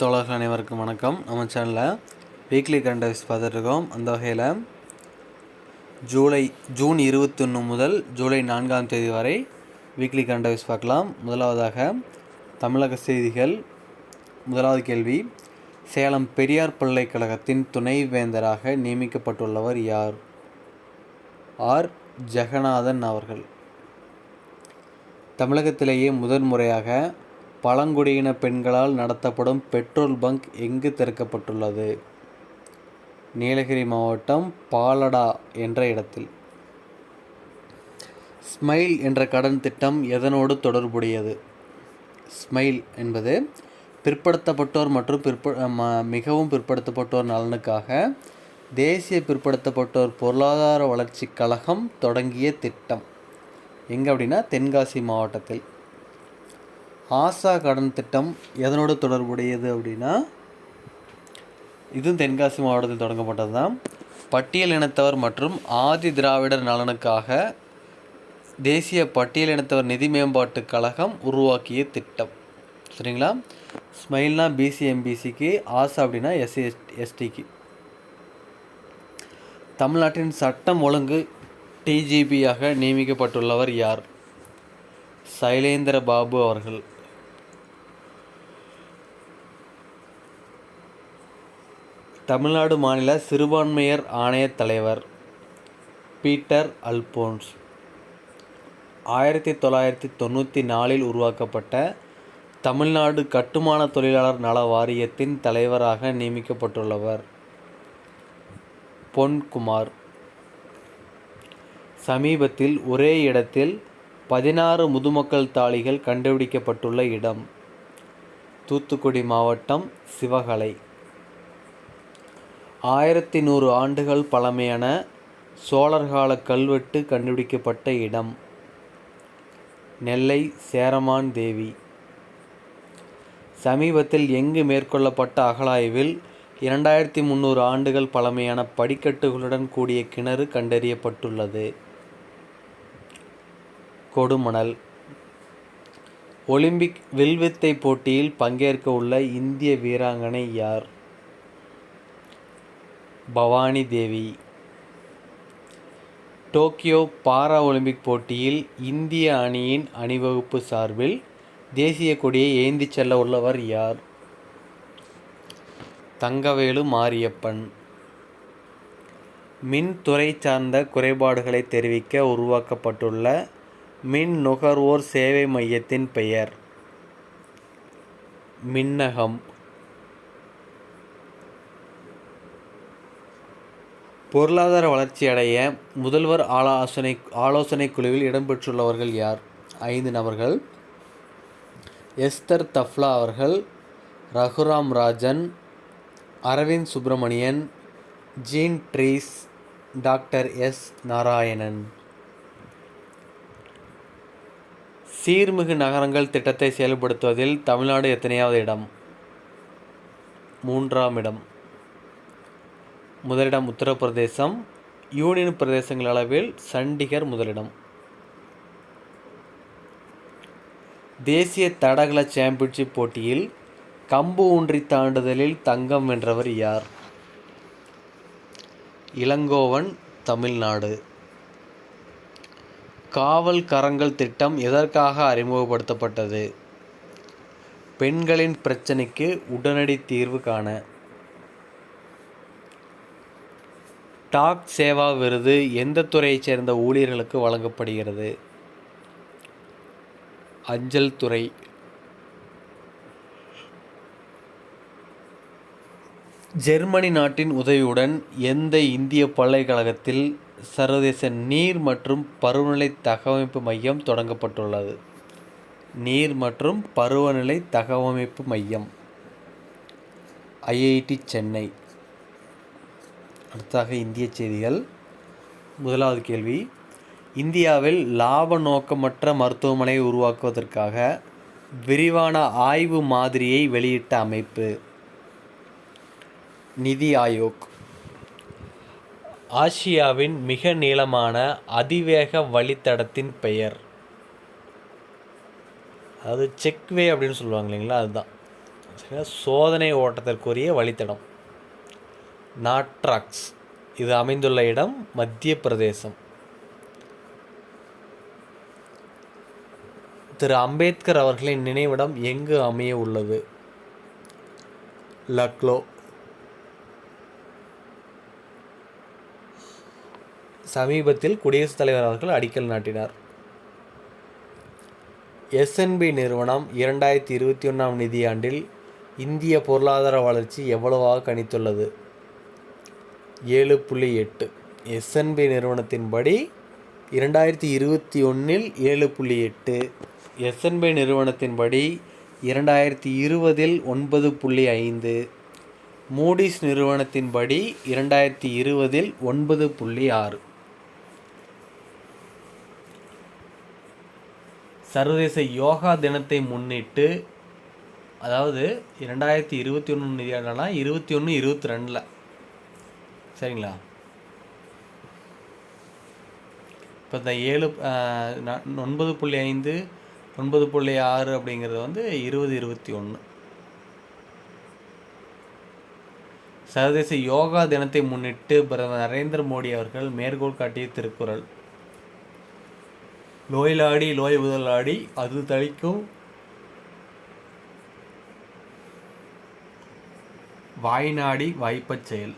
தோழர்கள் அனைவருக்கும் வணக்கம். நம்ம சேனலில் வீக்லி கரண்ட் அஃபேர்ஸ் பார்த்துட்ருக்கோம். அந்த வகையில் ஜூன் 21 முதல் ஜூலை 4 வரை வீக்லி கரண்ட் அஃபேர்ஸ் பார்க்கலாம். முதலாவதாக தமிழக செய்திகள். முதலாவது கேள்வி, சேலம் பெரியார் பல்கலைக்கழகத்தின் துணைவேந்தராக நியமிக்கப்பட்டுள்ளவர் யார்? ஆர் ஜெகநாதன் அவர்கள். தமிழகத்திலேயே முதன்முறையாக பழங்குடியின பெண்களால் நடத்தப்படும் பெட்ரோல் பங்க் எங்கு திறக்கப்பட்டுள்ளது? நீலகிரி மாவட்டம் பாலடா என்ற இடத்தில். ஸ்மைல் என்ற கடன் திட்டம் எதனோடு தொடர்புடையது? ஸ்மைல் என்பது பிற்படுத்தப்பட்டோர் மற்றும் மிகவும் பிற்படுத்தப்பட்டோர் நலனுக்காக தேசிய பிற்படுத்தப்பட்டோர் பொருளாதார வளர்ச்சி கழகம் தொடங்கிய திட்டம். எங்கே அப்படின்னா தென்காசி மாவட்டத்தில். ஆசா கடன் திட்டம் எதனோடு தொடர்புடையது அப்படின்னா இதுவும் தென்காசி மாவட்டத்தில் தொடங்கப்பட்டது தான். பட்டியல் இனத்தவர் மற்றும் ஆதி திராவிடர் நலனுக்காக தேசிய பட்டியல் இனத்தவர் நிதி மேம்பாட்டு கழகம் உருவாக்கிய திட்டம். சரிங்களா? ஸ்மைல்னா பிசி எம்பிசிக்கு, ஆசா அப்படின்னா எஸ்சி எஸ்டிக்கு. தமிழ்நாட்டின் சட்டம் ஒழுங்கு டிஜிபியாக நியமிக்கப்பட்டுள்ளவர் யார்? சைலேந்திர பாபு அவர்கள். தமிழ்நாடு மாநில சிறுபான்மையர் ஆணைய தலைவர் பீட்டர் அல்போன்ஸ். 1994 உருவாக்கப்பட்ட தமிழ்நாடு கட்டுமான தொழிலாளர் நல வாரியத்தின் தலைவராக நியமிக்கப்பட்டுள்ளவர் பொன்குமார். சமீபத்தில் ஒரே இடத்தில் 16 முதுமக்கள் தாழிகள் கண்டுபிடிக்கப்பட்டுள்ள இடம் தூத்துக்குடி மாவட்டம் சிவகலை. 1100 ஆண்டுகள் பழமையான சோழர்கால கல்வெட்டு கண்டுபிடிக்கப்பட்ட இடம் நெல்லை சேரமான் தேவி. சமீபத்தில் எங்கு மேற்கொள்ளப்பட்ட அகழாய்வில் 2300 ஆண்டுகள் பழமையான படிக்கட்டுகளுடன் கூடிய கிணறு கண்டறியப்பட்டுள்ளது? கொடுமணல். ஒலிம்பிக் வில்வித்தை போட்டியில் பங்கேற்க உள்ள இந்திய வீராங்கனை யார்? Bhavani Devi. Tokyo para Olympic போட்டியில் இந்திய அணியின் அணிவகுப்பு சார்பில் தேசிய கொடியை ஏந்தி செல்ல உள்ளவர் யார்? தங்கவேலு மாரியப்பன். மின்துறை சார்ந்த குறைபாடுகளை தெரிவிக்க உருவாக்கப்பட்டுள்ள மின் நுகர்வோர் சேவை மையத்தின் பெயர் மின்னகம். பொருளாதார வளர்ச்சி அடைய முதல்வர் ஆலோசனை குழுவில் இடம்பெற்றுள்ளவர்கள் யார்? 5 நபர்கள். எஸ்தர் தஃப்லா அவர்கள், Raghuram Rajan, Arvind Subramanian, Jean Dreze, doctor S Narayanan. சீர்மிகு நகரங்கள் திட்டத்தை செயல்படுத்துவதில் தமிழ்நாடு எத்தனையாவது இடம்? 3ஆம் இடம். முதலிடம் உத்தரப்பிரதேசம். யூனியன் பிரதேசங்கள் அளவில் சண்டிகர் முதலிடம். தேசிய தடகள சாம்பியன்ஷிப் போட்டியில் கம்பு ஊன்றி தாண்டுதலில் தங்கம் வென்றவர் யார்? இளங்கோவன், தமிழ்நாடு. காவல் கரங்கள் திட்டம் எதற்காக அறிமுகப்படுத்தப்பட்டது? பெண்களின் பிரச்சினைக்கு உடனடி தீர்வு காண. டாக் சேவா விருது எந்த துறையைச் சேர்ந்த ஊழியர்களுக்கு வழங்கப்படுகிறது? அஞ்சல் துறை. ஜெர்மனி நாட்டின் உதவியுடன் எந்த இந்திய பல்கலைக்கழகத்தில் சர்வதேச நீர் மற்றும் பருவநிலை தகவமைப்பு மையம் தொடங்கப்பட்டுள்ளது? நீர் மற்றும் பருவநிலை தகவமைப்பு மையம் ஐஐடி சென்னை. அடுத்ததாக இந்திய செய்திகள். முதலாவது கேள்வி, இந்தியாவில் லாப நோக்கமற்ற மருத்துவமனையை உருவாக்குவதற்காக விரிவான ஆய்வு மாதிரியை வெளியிட்ட அமைப்பு நிதி ஆயோக். ஆசியாவின் மிக நீளமான அதிவேக வழித்தடத்தின் பெயர்? அது செக்வே அப்படின்னு சொல்லுவாங்க இல்லைங்களா, அதுதான். சோதனை ஓட்டத்திற்குரிய வழித்தடம். நாட்ராக்ஸ் இது அமைந்துள்ள இடம் மத்திய பிரதேசம். திரு அம்பேத்கர் அவர்களின் நினைவிடம் எங்கு அமைய உள்ளது? லக்னோ. சமீபத்தில் குடியரசுத் தலைவர் அவர்கள் அடிக்கல் நாட்டினார். S&P நிறுவனம் 2021ஆம் நிதியாண்டில் இந்திய பொருளாதார வளர்ச்சி எவ்வளவாக கணித்துள்ளது? 7.8. S&P நிறுவனத்தின்படி 2021இல் 7.8, S&P நிறுவனத்தின்படி 2020இல் 9.5, Moody's நிறுவனத்தின்படி 2020இல் 9.6. சர்வதேச யோகா தினத்தை முன்னிட்டு, அதாவது 2021 நிதியாண்டுனா 21-22 சரிங்களா? இப்போ இந்த 9.5 9.6 அப்படிங்கிறது வந்து 2021. சர்வதேச யோகா தினத்தை முன்னிட்டு பிரதமர் நரேந்திர மோடி அவர்கள் மேற்கோள் காட்டிய திருக்குறள்: நோயிலாடி நோய் முதலாடி அது தளிக்கும், வாய்நாடி வாய்ப்பச் செயல்.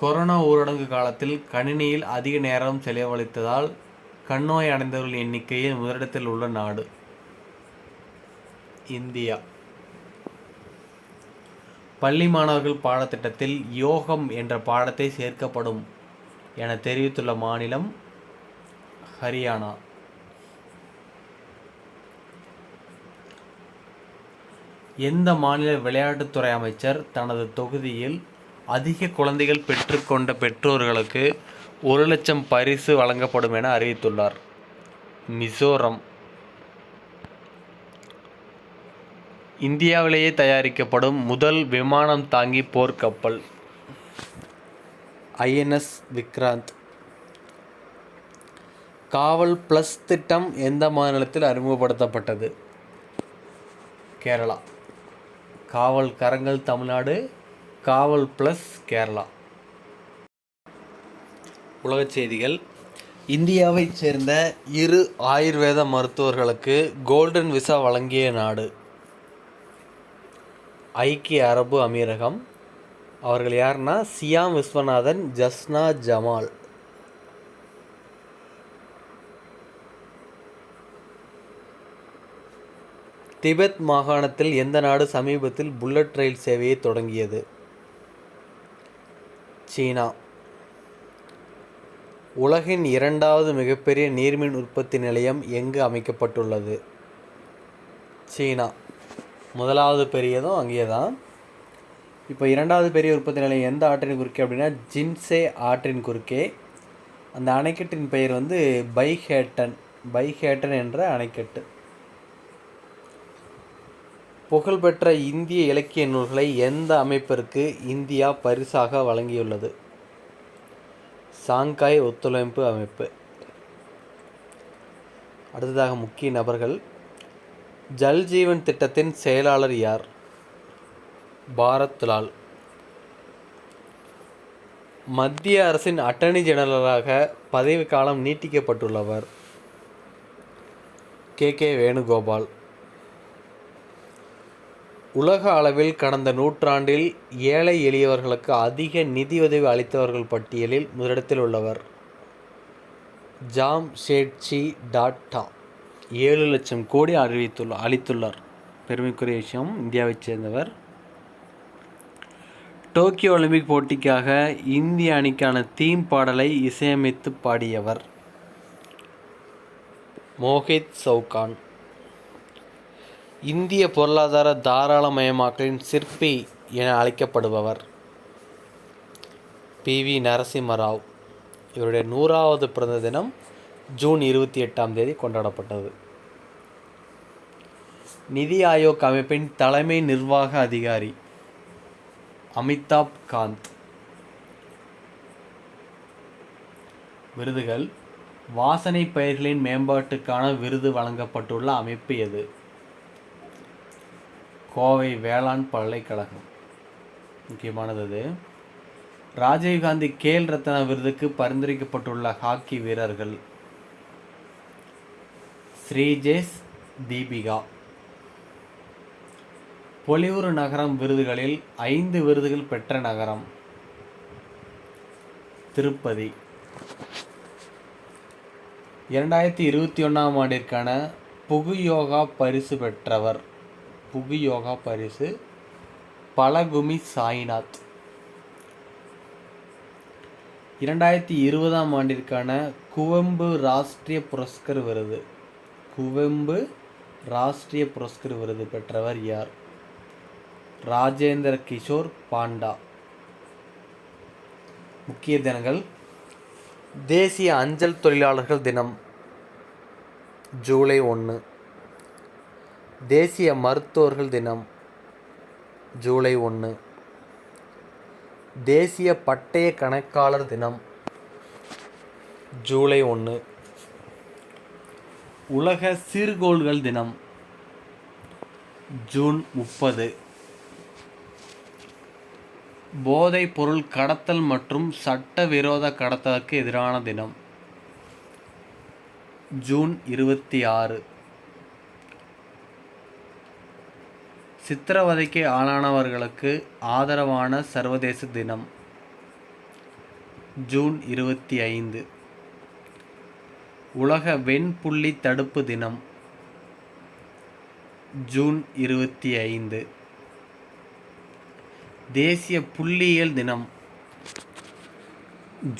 கொரோனா ஊரடங்கு காலத்தில் கணினியில் அதிக நேரம் செலவழித்ததால் கண்ணோய் அடைந்தவர்கள் எண்ணிக்கையில் முதலிடத்தில் உள்ள நாடு இந்தியா. பள்ளி மாணவர்கள் பாடத்திட்டத்தில் யோகம் என்ற பாடத்தை சேர்க்கப்படும் என தெரிவித்துள்ள மாநிலம் ஹரியானா. எந்த மாநில விளையாட்டுத்துறை அமைச்சர் தனது தொகுதியில் அதிக குழந்தைகள் பெற்றுக்கொண்ட பெற்றோர்களுக்கு 1 லட்சம் பரிசு வழங்கப்படும் என அறிவித்துள்ளார்? மிசோரம். இந்தியாவிலேயே தயாரிக்கப்படும் முதல் விமானம் தாங்கி போர்க்கப்பல் INS விக்ராந்த். காவல் ப்ளஸ் திட்டம் எந்த மாநிலத்தில் அறிமுகப்படுத்தப்பட்டது? கேரளா. காவல் கரங்கள் தமிழ்நாடு, காவல் ப்ளஸ் கேரளா. உலகச் செய்திகள். இந்தியாவைச் சேர்ந்த 2 ஆயுர்வேத மருத்துவர்களுக்கு கோல்டன் விசா வழங்கிய நாடு ஐக்கிய அரபு அமீரகம். அவர்கள் யாருன்னா சியாம் விஸ்வநாதன், ஜஸ்னா ஜமால். திபெத் மாகாணத்தில் எந்த நாடு சமீபத்தில் புல்லட் ரயில் சேவையை தொடங்கியது? சீனா. உலகின் 2வது மிகப்பெரிய நீர்மின் உற்பத்தி நிலையம் எங்கு அமைக்கப்பட்டுள்ளது? சீனா. 1வது பெரியதும் அங்கேயே தான். இப்போ 2வது பெரிய உற்பத்தி நிலையம் எந்த ஆற்றின் குறுக்கே அப்படின்னா ஜின்சே ஆற்றின் குறுக்கே. அந்த அணைக்கட்டின் பெயர் வந்து பைஹேட்டன் என்ற அணைக்கட்டு. புகழ்பெற்ற இந்திய இலக்கிய நூல்களை எந்த அமைப்பிற்கு இந்தியா பரிசாக வழங்கியுள்ளது? சாங்காய் ஒத்துழைப்பு அமைப்பு. அடுத்ததாக முக்கிய நபர்கள். ஜல் ஜீவன் திட்டத்தின் செயலாளர் யார்? பாரத் லால். மத்திய அரசின் அட்டர்னி ஜெனரலாக பதவிக்காலம் நீட்டிக்கப்பட்டுள்ளவர்? KK வேணுகோபால். உலக அளவில் கடந்த நூற்றாண்டில் ஏழை எளியவர்களுக்கு அதிக நிதியுதவி அளித்தவர்கள் பட்டியலில் முதலிடத்தில் உள்ளவர்? ஜாம்ஷெட்ஜி டாட்டா. 7 லட்சம் கோடி அளித்துள்ளார். பெருமைக்குரிய விஷயம். இந்தியாவைச் சேர்ந்தவர். டோக்கியோ ஒலிம்பிக் போட்டிக்காக இந்திய அணிக்கான தீம் பாடலை இசையமைத்து பாடியவர்? மோஹித் சவுகான். இந்திய பொருளாதார தாராளமயமாக்கலின் சிற்பி என அழைக்கப்படுபவர்? PV நரசிம்ம ராவ். இவருடைய 100வது பிறந்த தினம் ஜூன் 28ஆம் தேதி கொண்டாடப்பட்டது. நிதி ஆயோக் அமைப்பின் தலைமை நிர்வாக அதிகாரி? அமிதாப் காந்த். விருதுகள். வாசனை பயிர்களின் மேம்பாட்டுக்கான விருது வழங்கப்பட்டுள்ள அமைப்பு எது? கோவை வேளாண் பல்கலைக்கழகம். முக்கியமானது அது. ராஜீவ்காந்தி கேல் ரத்னா விருதுக்கு பரிந்துரைக்கப்பட்டுள்ள ஹாக்கி வீரர்கள் ஸ்ரீஜேஷ், தீபிகா. பொலிவுறு நகரம் விருதுகளில் 5 விருதுகள் பெற்ற நகரம் திருப்பதி. 2021ஆம் ஆண்டிற்கான புகு யோகா பரிசு பெற்றவர். புகு யோகா பரிசு பலகுமி சாய்நாத். 2020ஆம் ஆண்டிற்கான குவெம்பு ராஷ்டிரிய புரஸ்கர் விருது. குவெம்பு ராஷ்டிரிய புரஸ்கர் விருது பெற்றவர் யார்? ராஜேந்திர கிஷோர் பாண்டா. முக்கிய தினங்கள்: தேசிய அஞ்சல் தொழிலாளர்கள் தினம் ஜூலை 1. தேசிய மருத்துவர்கள் தினம் ஜூலை 1. தேசிய பட்டய கணக்காளர் தினம் ஜூலை 1. உலக சீர்கோள்கள் தினம் ஜூன் 30. போதைப் பொருள் கடத்தல் மற்றும் சட்டவிரோத கடத்தலுக்கு எதிரான தினம் ஜூன் 26. சித்திரவதைக்கு ஆளானவர்களுக்கு ஆதரவான சர்வதேச தினம் ஜூன் 25. உலக வெண்புள்ளி தடுப்பு தினம் ஜூன் 25. தேசிய புள்ளியியல் தினம்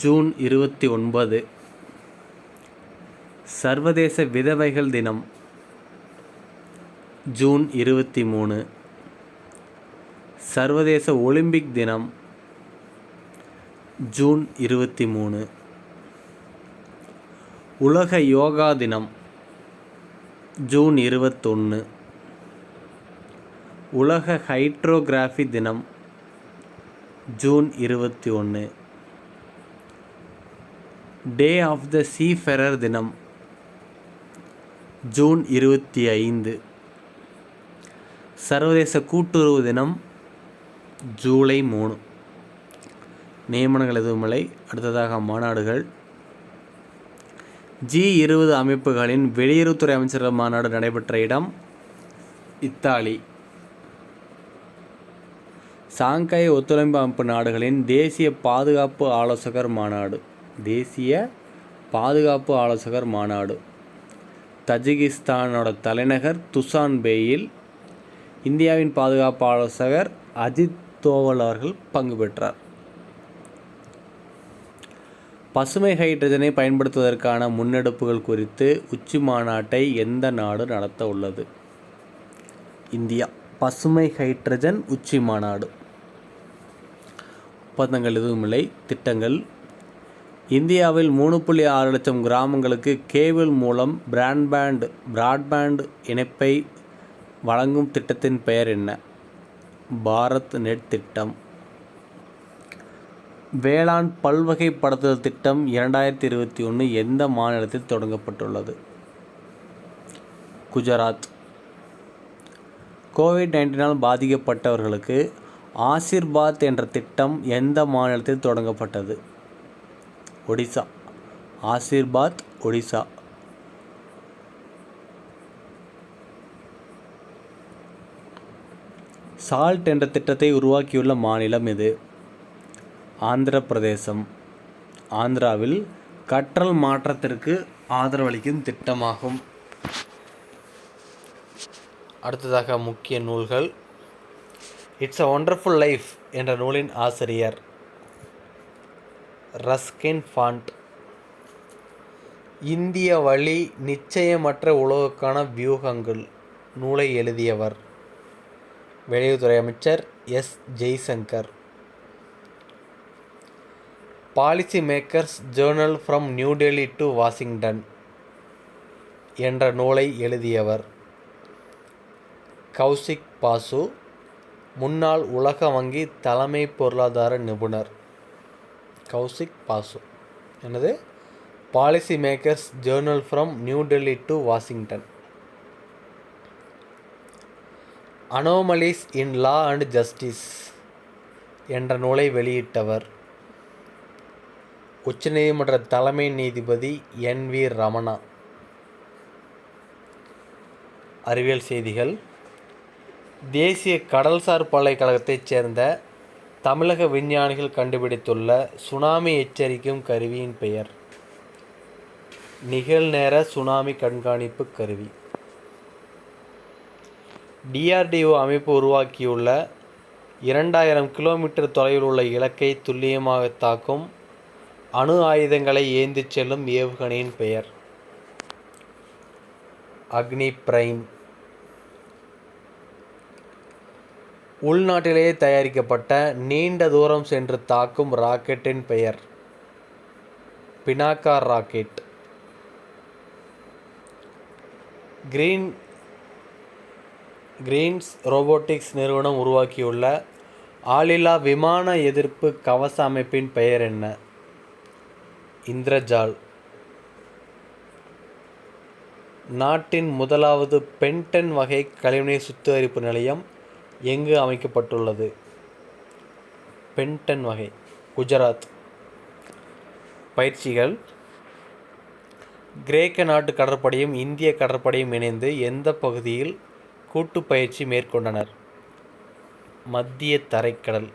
ஜூன் 29. சர்வதேச விதவைகள் தினம் ஜூன் 23. சர்வதேச ஒலிம்பிக் தினம் ஜூன் 23. உலக யோகா தினம் ஜூன் 21. உலக ஹைட்ரோகிராஃபி தினம் ஜூன் 21. டே ஆஃப் த சீஃபெரர் தினம் ஜூன் 25. சர்வதேச கூட்டுறவு தினம் ஜூலை 3. நியமனங்கள் எதுவுமில்லை. அடுத்ததாக மாநாடுகள். G20 அமைப்புகளின் வெளியுறவுத்துறை அமைச்சர்கள் மாநாடு நடைபெற்ற இடம் இத்தாலி. சாங்காய் ஒத்துழைப்பு அமைப்பு நாடுகளின் தேசிய பாதுகாப்பு ஆலோசகர் மாநாடு. தேசிய பாதுகாப்பு ஆலோசகர் மாநாடு தஜிகிஸ்தானோட தலைநகர் துசான்பேயில் இந்தியாவின் பாதுகாப்பு ஆலோசகர் அஜித் தோவல் அவர்கள் பங்கு பெற்றார். பசுமை ஹைட்ரஜனை பயன்படுத்துவதற்கான முன்னெடுப்புகள் குறித்து உச்சி மாநாட்டை எந்த நாடு நடத்த உள்ளது? இந்தியா. பசுமை ஹைட்ரஜன் உச்சி மாநாடு. ஒப்பந்தங்கள் எதுவுமில்லை. திட்டங்கள்: இந்தியாவில் 3.6 லட்சம் கிராமங்களுக்கு கேபிள் மூலம் பிராட்பேண்ட் இணைப்பை வழங்கும் திட்டத்தின் பெயர் என்ன? பாரத் நெட் திட்டம். வேளாண் பல்வகைப்படுத்துதல் திட்டம் 2021 எந்த மாநிலத்தில் தொடங்கப்பட்டுள்ளது? குஜராத். கோவிட்-19 பாதிக்கப்பட்டவர்களுக்கு ஆசிர்பாத் என்ற திட்டம் எந்த மாநிலத்தில் தொடங்கப்பட்டது? ஒடிசா. ஆசிர்பாத், ஒடிசா. சால்ட் என்ற திட்டத்தை உருவாக்கியுள்ள மாநிலம் எது? ஆந்திர பிரதேசம். ஆந்திராவில் கற்றல் மாற்றத்திற்கு ஆதரவளிக்கும் திட்டமாகும். அடுத்ததாக முக்கிய நூல்கள். இட்ஸ் அ ஒண்டர்ஃபுல் லைஃப் என்ற நூலின் ஆசிரியர் ரஸ்கின் ஃபாண்ட். இந்திய வழி நிச்சயமற்ற உலகுக்கான வியூகங்கள் நூலை எழுதியவர் வெளியுறவுத்துறை அமைச்சர் S. Jaishankar. Policy makers journal from new Delhi to Washington என்ற நூலை எழுதியவர் கௌசிக் பாசு, முன்னாள் உலக வங்கி தலைமை பொருளாதார நிபுணர். கௌசிக் பாசு. என்னது? Policy makers journal from new Delhi to Washington. Anomalies in law and justice என்ற நூலை வெளியிட்டவர்? உச்சநீதிமன்ற தலைமை நீதிபதி NV ரமணா. அறிவியல் செய்திகள். தேசிய கடல்சார் பல்கலைக்கழகத்தைச் சேர்ந்த தமிழக விஞ்ஞானிகள் கண்டுபிடித்துள்ள சுனாமி எச்சரிக்கும் கருவியின் பெயர்? நிகழ்நேர சுனாமி கண்காணிப்பு கருவி. DRDO அமைப்பு உருவாக்கியுள்ள 2000 கிலோமீட்டர் தொலைவில் உள்ள இலக்கை துல்லியமாக தாக்கும் அணு ஆயுதங்களை ஏந்திச் செல்லும் ஏவுகணையின் பெயர்? அக்னி பிரைம். உள்நாட்டிலேயே தயாரிக்கப்பட்ட நீண்ட தூரம் சென்று தாக்கும் ராக்கெட்டின் பெயர்? பினாக்கா ராக்கெட். கிரீன்ஸ் ரோபோட்டிக்ஸ் நிறுவனம் உருவாக்கியுள்ள ஆளில்லா விமான எதிர்ப்பு கவச அமைப்பின் பெயர் என்ன? இந்திரஜால். நாட்டின் முதலாவது பென்டன் வகை கழிவுநீர் சுத்திகரிப்பு நிலையம் எங்கு அமைக்கப்பட்டுள்ளது? பென்டன் வகை, குஜராத். பயிற்சிகள். கிரேக்க நாட்டு கடற்படையும் இந்திய கடற்படையும் இணைந்து எந்த பகுதியில் கூட்டு பயிற்சி மேற்கொண்டனர்? மத்திய தரைக்கடல்.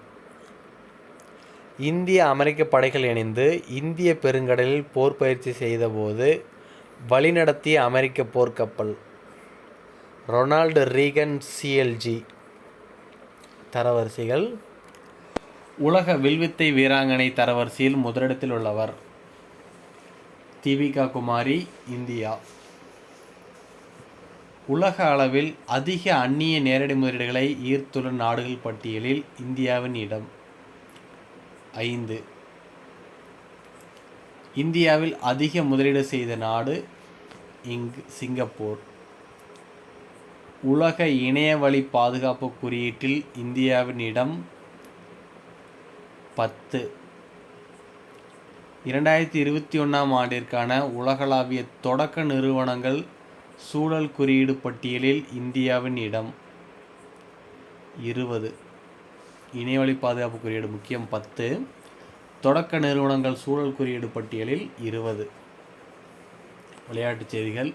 இந்திய அமெரிக்க படைகள் இணைந்து இந்திய பெருங்கடலில் போர் பயிற்சி செய்தபோது வழிநடத்திய அமெரிக்க போர்க்கப்பல்? Ronald Reagan CLG. தரவரிசைகள். உலக வில்வித்தை வீராங்கனை தரவரிசையில் முதலிடத்தில் உள்ளவர்? தீபிகா குமாரி, இந்தியா. உலக அளவில் அதிக அந்நிய நேரடி முதலீடுகளை ஈர்த்துள்ள நாடுகள் பட்டியலில் இந்தியாவின் இடம்? 5. இந்தியாவில் அதிக முதலீடு செய்த நாடு சிங்கப்பூர். உலக இணையவழி பாதுகாப்பு குறியீட்டில் இந்தியாவின் இடம் 10. 2021ஆம் ஆண்டிற்கான உலகளாவிய தொடக்க நிறுவனங்கள் சூழல் குறியீடு பட்டியலில் இந்தியாவின் இடம் 20. இணையவழி பாதுகாப்பு குறியீடு முக்கியம் 10, தொடக்க நிறுவனங்கள் சூழல் குறியீடு பட்டியலில் 20. விளையாட்டுச் செய்திகள்.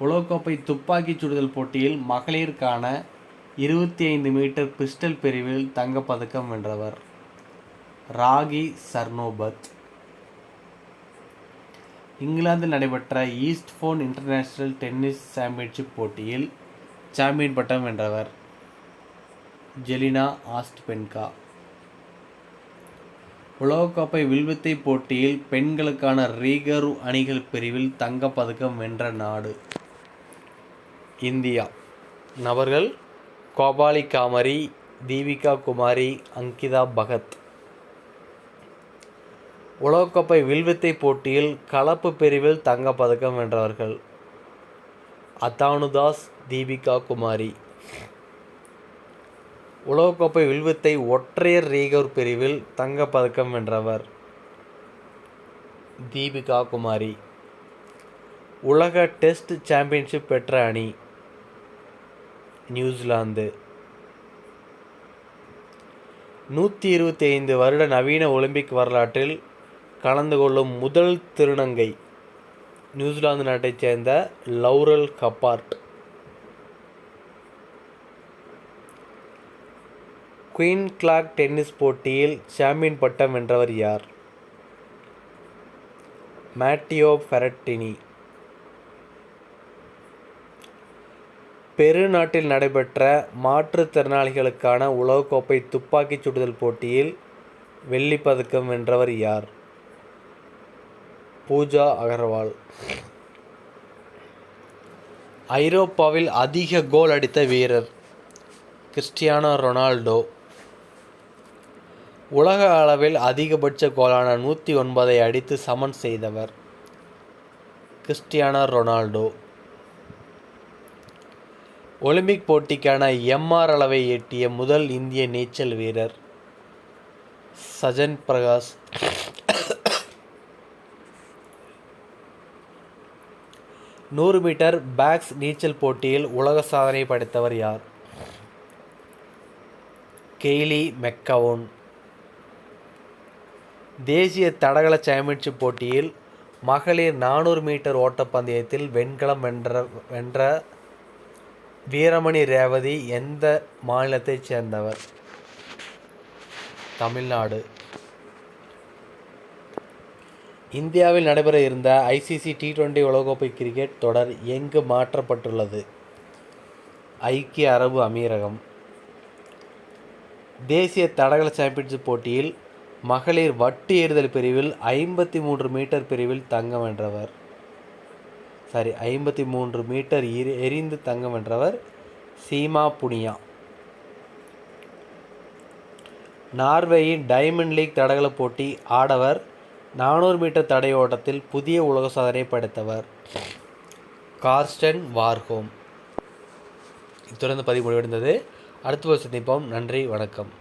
உலகக்கோப்பை துப்பாக்கிச் சுடுதல் போட்டியில் மகளிருக்கான 25 மீட்டர் பிஸ்டல் பிரிவில் தங்கப்பதக்கம் வென்றவர்? ராகி சர்னோபத். இங்கிலாந்தில் நடைபெற்ற ஈஸ்ட்போர்ன் இன்டர்நேஷனல் டென்னிஸ் சாம்பியன்ஷிப் போட்டியில் சாம்பியன் பட்டம் வென்றவர்? ஜெலினா ஆஸ்ட்பென்கா. உலகக்கோப்பை வில்வித்தை போட்டியில் பெண்களுக்கான ரீகர்வ் அணிகள் பிரிவில் தங்கப்பதக்கம் வென்ற நாடு? இந்தியா. நபர்கள்: கோபாலி காமரி, தீபிகா குமாரி, அங்கிதா பகத். உலகக்கோப்பை வில்வித்தை போட்டியில் கலப்பு பிரிவில் தங்கப்பதக்கம் வென்றவர்கள்: அத்தானுதாஸ், தீபிகா குமாரி. உலகக்கோப்பை வில்வித்தை ஒற்றையர் ரீகர்வ் பிரிவில் தங்கப்பதக்கம் வென்றவர்: தீபிகா குமாரி. உலக டெஸ்ட் சாம்பியன்ஷிப் பெற்ற அணி? நியூசிலாந்து. 125 வருட நவீன ஒலிம்பிக் வரலாற்றில் கலந்து கொள்ளும் முதல் திருநங்கை? நியூசிலாந்து நாட்டைச் சேர்ந்த லௌரல் ஹப்பார்ட். குயின் கிளாக் டென்னிஸ் போட்டியில் சாம்பியன் பட்டம் வென்றவர் யார்? மேட்டியோ ஃபெரட்டினி. பெரு நாட்டில் நடைபெற்ற மாற்றுத்திறனாளிகளுக்கான உலகக்கோப்பை துப்பாக்கிச் சுடுதல் போட்டியில் வெள்ளிப்பதக்கம் வென்றவர் யார்? பூஜா அகர்வால். ஐரோப்பாவில் அதிக கோல் அடித்த வீரர்? Cristiano Ronaldo. உலக அளவில் அதிகபட்ச கோலான 109 அடித்து சமன் செய்தவர்? Cristiano Ronaldo. ஒலிம்பிக் போட்டிக்கான MR அளவை எட்டிய முதல் இந்திய நீச்சல் வீரர்? சஜன் பிரகாஷ். 100 மீட்டர் பேக்ஸ் நீச்சல் போட்டியில் உலக சாதனை படைத்தவர் யார்? கெய்லி மெக்கவுன். தேசிய தடகள சாம்பியன்ஷிப் போட்டியில் மகளிர் 400 மீட்டர் ஓட்டப்பந்தயத்தில் வெண்கலம் வென்ற வீரமணி ரேவதி எந்த மாநிலத்தைச் சேர்ந்தவர்? தமிழ்நாடு. இந்தியாவில் நடைபெற இருந்த ஐசிசி T20 உலகக்கோப்பை கிரிக்கெட் தொடர் எங்கு மாற்றப்பட்டுள்ளது? ஐக்கிய அரபு அமீரகம். தேசிய தடகள சாம்பியன்ஷிப் போட்டியில் மகளிர் வட்டு எறிதல் பிரிவில் 53 மீட்டர் பிரிவில் தங்கம் வென்றவர் 53 மீட்டர் எறிந்து தங்கம் வென்றவர் சீமா புனியா. நார்வேயின் டைமண்ட் லீக் தடகள போட்டி ஆடவர் 400 மீட்டர் தடை ஓட்டத்தில் புதிய உலக சாதனை படைத்தவர் கார்ஸ்டன் வார்ஹோம். இத்துடன் பதிவு முடிவடைந்தது. அடுத்த சந்திப்போம். நன்றி, வணக்கம்.